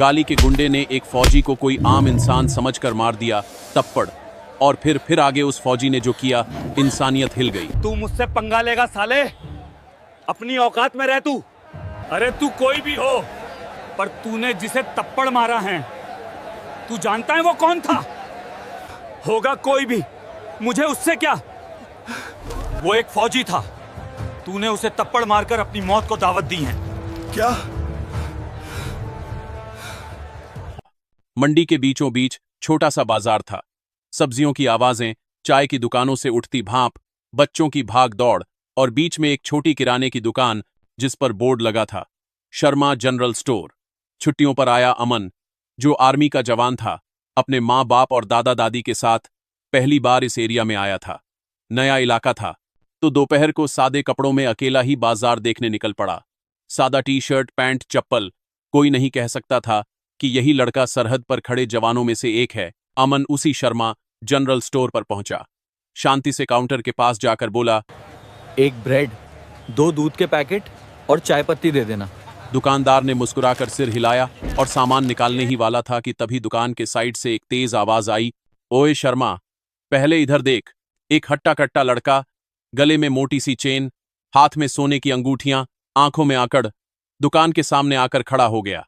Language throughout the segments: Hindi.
गाली के गुंडे ने एक फौजी को कोई आम इंसान समझकर मार दिया थप्पड़, और फिर आगे उस फौजी ने जो किया, इंसानियत हिल गई। तू मुझसे पंगा लेगा साले? अपनी औकात में रह तू। अरे तू कोई भी हो, पर तूने जिसे थप्पड़ मारा है, तू जानता है वो कौन था? होगा कोई भी, मुझे उससे क्या? वो एक फौजी था। तूने उसे थप्पड़ मारकर अपनी मौत को दावत दी है। क्या? मंडी के बीचों बीच छोटा सा बाजार था। सब्जियों की आवाजें, चाय की दुकानों से उठती भाप, बच्चों की भाग दौड़, और बीच में एक छोटी किराने की दुकान जिस पर बोर्ड लगा था, शर्मा जनरल स्टोर। छुट्टियों पर आया अमन, जो आर्मी का जवान था, अपने माँ बाप और दादा दादी के साथ पहली बार इस एरिया में आया था। नया इलाका था, तो दोपहर को सादे कपड़ों में अकेला ही बाजार देखने निकल पड़ा। सादा टी शर्ट, पैंट, चप्पल। कोई नहीं कह सकता था कि यही लड़का सरहद पर खड़े जवानों में से एक है। अमन उसी शर्मा जनरल स्टोर पर पहुंचा। शांति से काउंटर के पास जाकर बोला, एक ब्रेड, 2 दूध के पैकेट और चाय पत्ती दे देना। दुकानदार ने मुस्कुराकर सिर हिलाया और सामान निकालने ही वाला था कि तभी दुकान के साइड से एक तेज आवाज आई, ओए शर्मा, पहले इधर देख। एक हट्टा कट्टा लड़का, गले में मोटी सी चेन, हाथ में सोने की अंगूठियां, आंखों में आकड़, दुकान के सामने आकर खड़ा हो गया।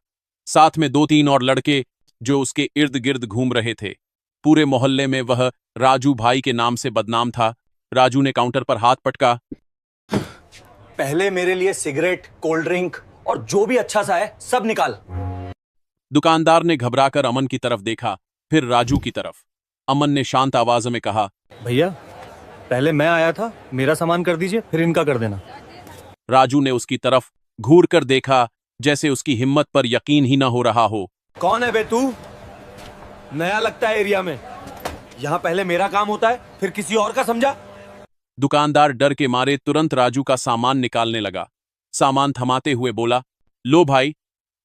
साथ में 2-3 और लड़के जो उसके इर्द गिर्द घूम रहे थे। पूरे मोहल्ले में वह राजू भाई के नाम से बदनाम था। राजू ने काउंटर पर हाथ पटका, पहले मेरे लिए सिगरेट, कोल्ड ड्रिंक और जो भी अच्छा सा है सब निकाल। दुकानदार ने घबराकर अमन की तरफ देखा, फिर राजू की तरफ। अमन ने शांत आवाज में कहा, भैया, पहले मैं आया था, मेरा सामान कर दीजिए, फिर इनका कर देना। राजू ने उसकी तरफ घूर कर देखा, जैसे उसकी हिम्मत पर यकीन ही न हो रहा हो। कौन है बे तू? नया लगता है एरिया में। यहाँ पहले मेरा काम होता है, फिर किसी और का, समझा? दुकानदार डर के मारे तुरंत राजू का सामान निकालने लगा। सामान थमाते हुए बोला, लो भाई,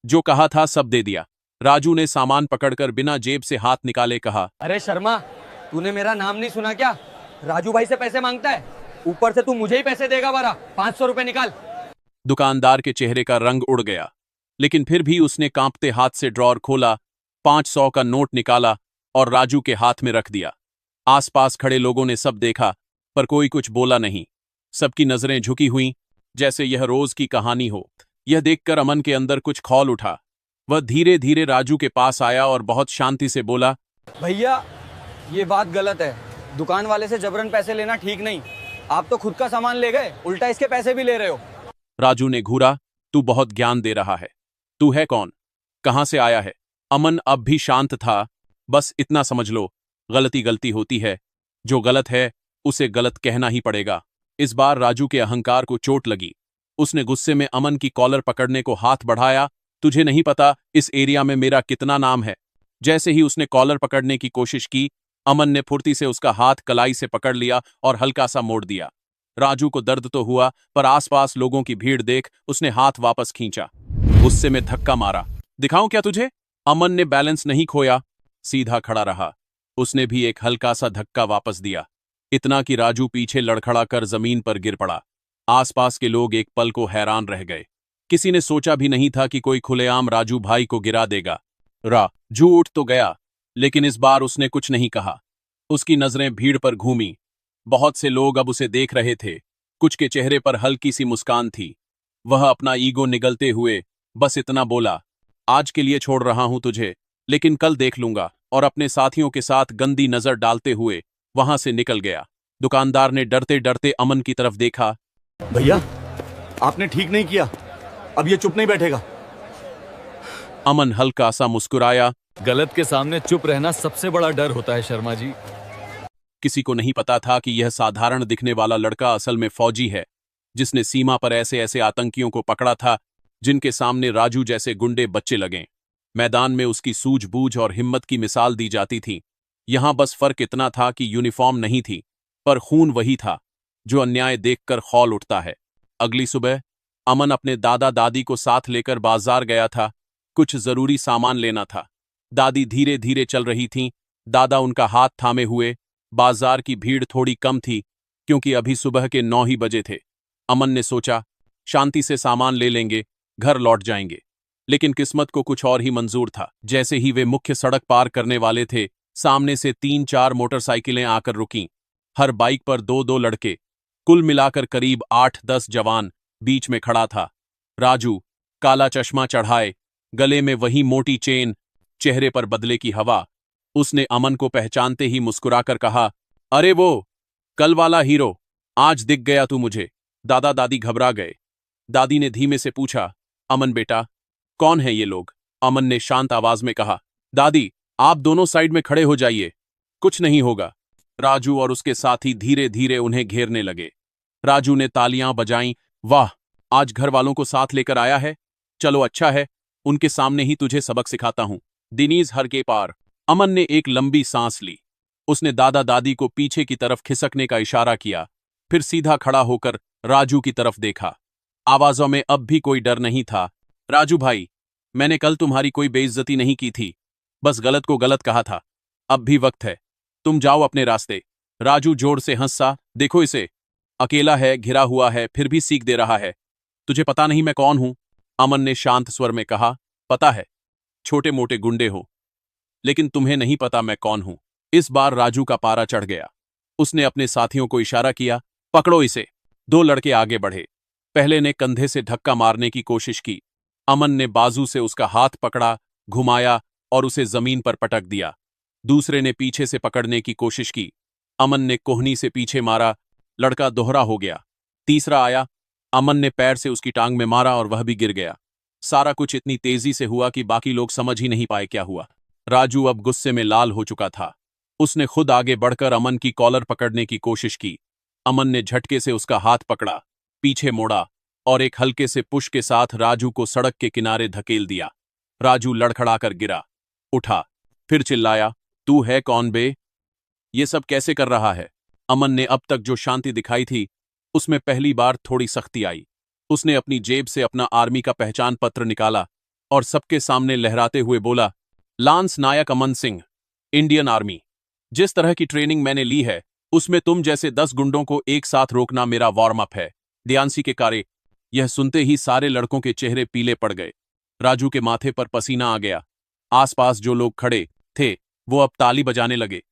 जो कहा था सब दे दिया। राजू ने सामान पकड़कर बिना जेब से हाथ निकाले कहा, अरे शर्मा, तूने मेरा नाम नहीं सुना क्या? राजू भाई से पैसे मांगता है, ऊपर से तू मुझे ही पैसे देगा बारा। 500 रुपए निकाल। दुकानदार के चेहरे का रंग उड़ गया, लेकिन फिर भी उसने कांपते हाथ से ड्रॉर खोला, 500 का नोट निकाला और राजू के हाथ में रख दिया। आसपास खड़े लोगों ने सब देखा, पर कोई कुछ बोला नहीं। सबकी नजरें झुकी हुईं, जैसे यह रोज की कहानी हो। यह देखकर अमन के अंदर कुछ खौल उठा। वह धीरे धीरे राजू के पास आया और बहुत शांति से बोला, भैया, ये बात गलत है। दुकान वाले से जबरन पैसे लेना ठीक नहीं। आप तो खुद का सामान ले गए, उल्टा इसके पैसे भी ले रहे हो। राजू ने घूरा, तू बहुत ज्ञान दे रहा है। तू है कौन? कहां से आया है? अमन अब भी शांत था। बस इतना समझ लो, गलती गलती होती है। जो गलत है उसे गलत कहना ही पड़ेगा। इस बार राजू के अहंकार को चोट लगी। उसने गुस्से में अमन की कॉलर पकड़ने को हाथ बढ़ाया। तुझे नहीं पता इस एरिया में मेरा कितना नाम है। जैसे ही उसने कॉलर पकड़ने की कोशिश की, अमन ने फुर्ती से उसका हाथ कलाई से पकड़ लिया और हल्का सा मोड़ दिया। राजू को दर्द तो हुआ, पर आसपास लोगों की भीड़ देख उसने हाथ वापस खींचा। गुस्से में धक्का मारा। दिखाऊं क्या तुझे? अमन ने बैलेंस नहीं खोया, सीधा खड़ा रहा। उसने भी एक हल्का सा धक्का वापस दिया, इतना कि राजू पीछे लड़खड़ा कर जमीन पर गिर पड़ा। आसपास के लोग एक पल को हैरान रह गए। किसी ने सोचा भी नहीं था कि कोई खुलेआम राजू भाई को गिरा देगा। राजू उठ तो गया, लेकिन इस बार उसने कुछ नहीं कहा। उसकी नजरें भीड़ पर घूमी। बहुत से लोग अब उसे देख रहे थे। कुछ के चेहरे पर हल्की सी मुस्कान थी। वह अपना ईगो निगलते हुए बस इतना बोला, आज के लिए छोड़ रहा हूं तुझे, लेकिन कल देख लूंगा, और अपने साथियों के साथ गंदी नजर डालते हुए वहां से निकल गया। दुकानदार ने डरते डरते अमन की तरफ देखा। भैया, आपने ठीक नहीं किया, अब ये चुप नहीं बैठेगा। अमन हल्का सा मुस्कुराया। गलत के सामने चुप रहना सबसे बड़ा डर होता है शर्मा जी। किसी को नहीं पता था कि यह साधारण दिखने वाला लड़का असल में फौजी है, जिसने सीमा पर ऐसे ऐसे आतंकियों को पकड़ा था जिनके सामने राजू जैसे गुंडे बच्चे लगें। मैदान में उसकी सूझबूझ और हिम्मत की मिसाल दी जाती थी। यहां बस फर्क इतना था कि यूनिफॉर्म नहीं थी, पर खून वही था जो अन्याय देखकर खौल उठता है। अगली सुबह अमन अपने दादा दादी को साथ लेकर बाजार गया था। कुछ जरूरी सामान लेना था। दादी धीरे धीरे चल रही थीं, दादा उनका हाथ थामे हुए। बाजार की भीड़ थोड़ी कम थी, क्योंकि अभी सुबह के 9 ही बजे थे। अमन ने सोचा, शांति से सामान ले लेंगे, घर लौट जाएंगे। लेकिन किस्मत को कुछ और ही मंजूर था। जैसे ही वे मुख्य सड़क पार करने वाले थे, सामने से 3-4 मोटरसाइकिलें आकर रुकीं। हर बाइक पर 2-2 लड़के, कुल मिलाकर करीब 8-10 जवान बीच में खड़ा था। राजू, काला चश्मा चढ़ाए, गले में वही मोटी चेन, चेहरे पर बदले की हवा। उसने अमन को पहचानते ही मुस्कुराकर कहा, अरे वो कल वाला हीरो, आज दिख गया तू मुझे। दादा दादी घबरा गए। दादी ने धीमे से पूछा, अमन बेटा, कौन है ये लोग? अमन ने शांत आवाज में कहा, दादी आप दोनों साइड में खड़े हो जाइए, कुछ नहीं होगा। राजू और उसके साथी धीरे धीरे उन्हें घेरने लगे। राजू ने तालियां बजाईं, वाह, आज घर वालों को साथ लेकर आया है, चलो अच्छा है, उनके सामने ही तुझे सबक सिखाता हूं। दिनीज हर के पार। अमन ने एक लंबी सांस ली। उसने दादा दादी को पीछे की तरफ खिसकने का इशारा किया, फिर सीधा खड़ा होकर राजू की तरफ देखा। आवाजों में अब भी कोई डर नहीं था। राजू भाई, मैंने कल तुम्हारी कोई बेइज्जती नहीं की थी, बस गलत को गलत कहा था। अब भी वक्त है, तुम जाओ अपने रास्ते। राजू जोर से हंसा, देखो इसे, अकेला है, घिरा हुआ है, फिर भी सीख दे रहा है। तुझे पता नहीं मैं कौन हूं? अमन ने शांत स्वर में कहा, पता है, छोटे मोटे गुंडे हो, लेकिन तुम्हें नहीं पता मैं कौन हूं। इस बार राजू का पारा चढ़ गया। उसने अपने साथियों को इशारा किया, पकड़ो इसे। 2 लड़के आगे बढ़े। पहले ने कंधे से धक्का मारने की कोशिश की। अमन ने बाजू से उसका हाथ पकड़ा, घुमाया और उसे जमीन पर पटक दिया। दूसरे ने पीछे से पकड़ने की कोशिश की। अमन ने कोहनी से पीछे मारा, लड़का दोहरा हो गया। तीसरा आया, अमन ने पैर से उसकी टांग में मारा और वह भी गिर गया। सारा कुछ इतनी तेजी से हुआ कि बाकी लोग समझ ही नहीं पाए क्या हुआ। राजू अब गुस्से में लाल हो चुका था। उसने खुद आगे बढ़कर अमन की कॉलर पकड़ने की कोशिश की। अमन ने झटके से उसका हाथ पकड़ा, पीछे मोड़ा और एक हल्के से पुश के साथ राजू को सड़क के किनारे धकेल दिया। राजू लड़खड़ाकर गिरा, उठा, फिर चिल्लाया, तू है कौन बे? ये सब कैसे कर रहा है? अमन ने अब तक जो शांति दिखाई थी, उसमें पहली बार थोड़ी सख्ती आई। उसने अपनी जेब से अपना आर्मी का पहचान पत्र निकाला और सबके सामने लहराते हुए बोला, लांस नायक अमन सिंह, इंडियन आर्मी। जिस तरह की ट्रेनिंग मैंने ली है, उसमें तुम जैसे 10 गुंडों को एक साथ रोकना मेरा वार्म अप है। ध्यानसी के कार्य। यह सुनते ही सारे लड़कों के चेहरे पीले पड़ गए। राजू के माथे पर पसीना आ गया। आसपास जो लोग खड़े थे, वो अब ताली बजाने लगे।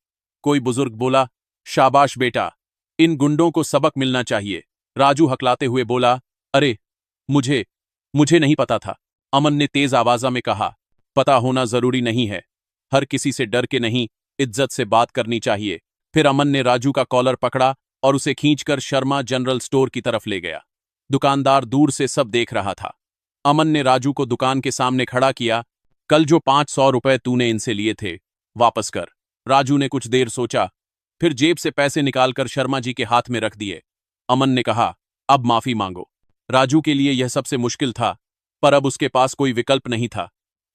कोई बुजुर्ग बोला, शाबाश बेटा, इन गुंडों को सबक मिलना चाहिए। राजू हकलाते हुए बोला, अरे मुझे मुझे नहीं पता था। अमन ने तेज आवाजा में कहा, पता होना जरूरी नहीं है, हर किसी से डर के नहीं, इज्जत से बात करनी चाहिए। फिर अमन ने राजू का कॉलर पकड़ा और उसे खींचकर शर्मा जनरल स्टोर की तरफ ले गया। दुकानदार दूर से सब देख रहा था। अमन ने राजू को दुकान के सामने खड़ा किया, कल जो 500 रुपए तूने इनसे लिए थे, वापस कर। राजू ने कुछ देर सोचा, फिर जेब से पैसे निकालकर शर्मा जी के हाथ में रख दिए। अमन ने कहा, अब माफी मांगो। राजू के लिए यह सबसे मुश्किल था, पर अब उसके पास कोई विकल्प नहीं था।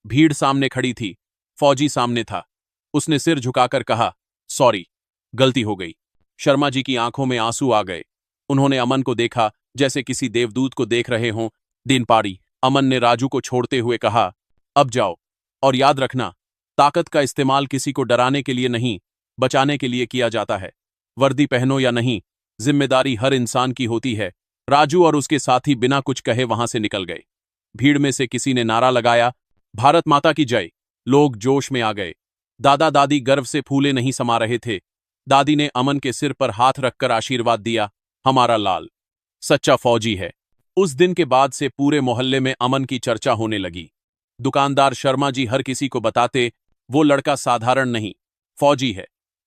भीड़ सामने खड़ी थी, फौजी सामने था। उसने सिर झुकाकर कहा, सॉरी, गलती हो गई। शर्मा जी की आंखों में आंसू आ गए। उन्होंने अमन को देखा जैसे किसी देवदूत को देख रहे हों। दिन पारी। अमन ने राजू को छोड़ते हुए कहा, अब जाओ, और याद रखना, ताकत का इस्तेमाल किसी को डराने के लिए नहीं, बचाने के लिए किया जाता है। वर्दी पहनो या नहीं, जिम्मेदारी हर इंसान की होती है। राजू और उसके साथी बिना कुछ कहे वहां से निकल गए। भीड़ में से किसी ने नारा लगाया, भारत माता की जय। लोग जोश में आ गए। दादा दादी गर्व से फूले नहीं समा रहे थे। दादी ने अमन के सिर पर हाथ रखकर आशीर्वाद दिया, हमारा लाल सच्चा फौजी है। उस दिन के बाद से पूरे मोहल्ले में अमन की चर्चा होने लगी। दुकानदार शर्मा जी हर किसी को बताते, वो लड़का साधारण नहीं, फौजी है,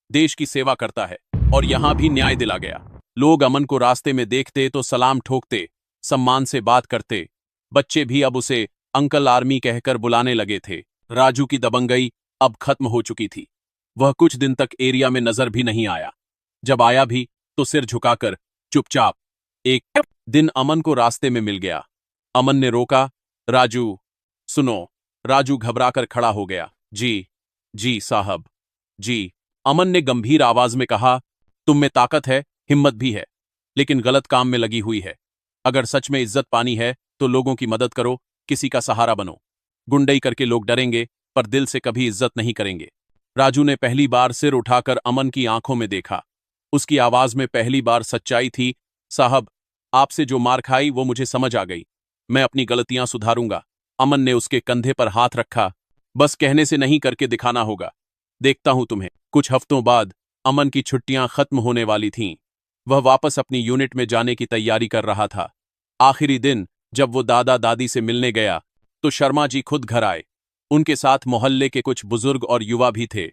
देश की सेवा करता है। और यहां भी न्याय दिला गया। लोग अमन को रास्ते में देखते तो सलाम ठोकते, सम्मान से बात करते। बच्चे भी अब उसे अंकल आर्मी कहकर बुलाने लगे थे। राजू की दबंगई अब खत्म हो चुकी थी। वह कुछ दिन तक एरिया में नजर भी नहीं आया। जब आया भी तो सिर झुकाकर चुपचाप। एक दिन अमन को रास्ते में मिल गया। अमन ने रोका, राजू सुनो। राजू घबराकर खड़ा हो गया। जी साहब, जी। अमन ने गंभीर आवाज में कहा, तुम में ताकत है, हिम्मत भी है, लेकिन गलत काम में लगी हुई है। अगर सच में इज्जत पानी है तो लोगों की मदद करो, किसी का सहारा बनो। गुंडई करके लोग डरेंगे, पर दिल से कभी इज्जत नहीं करेंगे। राजू ने पहली बार सिर उठाकर अमन की आंखों में देखा। उसकी आवाज में पहली बार सच्चाई थी। साहब, आपसे जो मार खाई वो मुझे समझ आ गई। मैं अपनी गलतियां सुधारूंगा। अमन ने उसके कंधे पर हाथ रखा। बस कहने से नहीं, करके दिखाना होगा। देखता हूं तुम्हें। कुछ हफ्तों बाद अमन की छुट्टियां खत्म होने वाली थीं। वह वापस अपनी यूनिट में जाने की तैयारी कर रहा था। आखिरी दिन जब वो दादा दादी से मिलने गया तो शर्मा जी खुद घर आए। उनके साथ मोहल्ले के कुछ बुजुर्ग और युवा भी थे।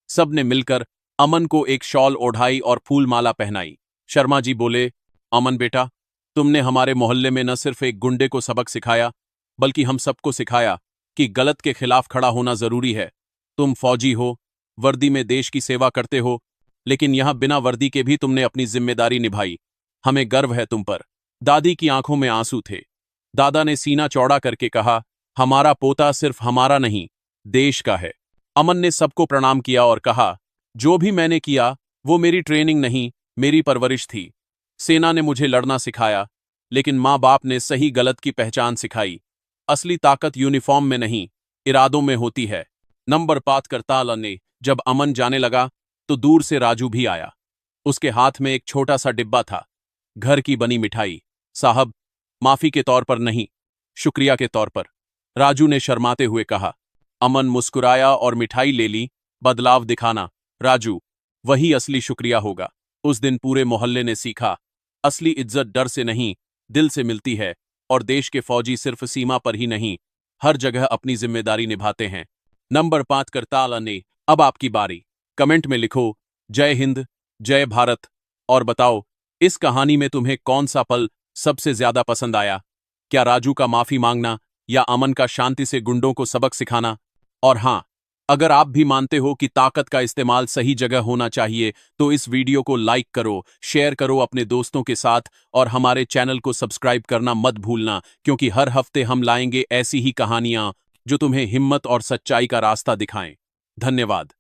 सब ने मिलकर अमन को एक शॉल ओढ़ाई और फूल माला पहनाई। शर्मा जी बोले, अमन बेटा, तुमने हमारे मोहल्ले में न सिर्फ एक गुंडे को सबक सिखाया, बल्कि हम सबको सिखाया कि गलत के खिलाफ खड़ा होना जरूरी है। तुम फौजी हो, वर्दी में देश की सेवा करते हो, लेकिन यहां बिना वर्दी के भी तुमने अपनी जिम्मेदारी निभाई। हमें गर्व है तुम पर। दादी की आंखों में आंसू थे। दादा ने सीना चौड़ा करके कहा, हमारा पोता सिर्फ हमारा नहीं, देश का है। अमन ने सबको प्रणाम किया और कहा, जो भी मैंने किया वो मेरी ट्रेनिंग नहीं, मेरी परवरिश थी। सेना ने मुझे लड़ना सिखाया, लेकिन माँ बाप ने सही गलत की पहचान सिखाई। असली ताकत यूनिफॉर्म में नहीं, इरादों में होती है। नंबर बात करता ने जब अमन जाने लगा तो दूर से राजू भी आया। उसके हाथ में एक छोटा सा डिब्बा था, घर की बनी मिठाई। साहब, माफी के तौर पर नहीं, शुक्रिया के तौर पर, राजू ने शर्माते हुए कहा। अमन मुस्कुराया और मिठाई ले ली। बदलाव दिखाना, राजू, वही असली शुक्रिया होगा। उस दिन पूरे मोहल्ले ने सीखा, असली इज्जत डर से नहीं, दिल से मिलती है। और देश के फौजी सिर्फ सीमा पर ही नहीं, हर जगह अपनी जिम्मेदारी निभाते हैं। नंबर 5 करताल ने, अब आपकी बारी। कमेंट में लिखो, जय हिंद, जय भारत, और बताओ इस कहानी में तुम्हें कौन सा पल सबसे ज्यादा पसंद आया। क्या राजू का माफी मांगना या अमन का शांति से गुंडों को सबक सिखाना? और हां, अगर आप भी मानते हो कि ताकत का इस्तेमाल सही जगह होना चाहिए तो इस वीडियो को लाइक करो, शेयर करो अपने दोस्तों के साथ, और हमारे चैनल को सब्सक्राइब करना मत भूलना, क्योंकि हर हफ्ते हम लाएंगे ऐसी ही कहानियां जो तुम्हें हिम्मत और सच्चाई का रास्ता दिखाएं। धन्यवाद।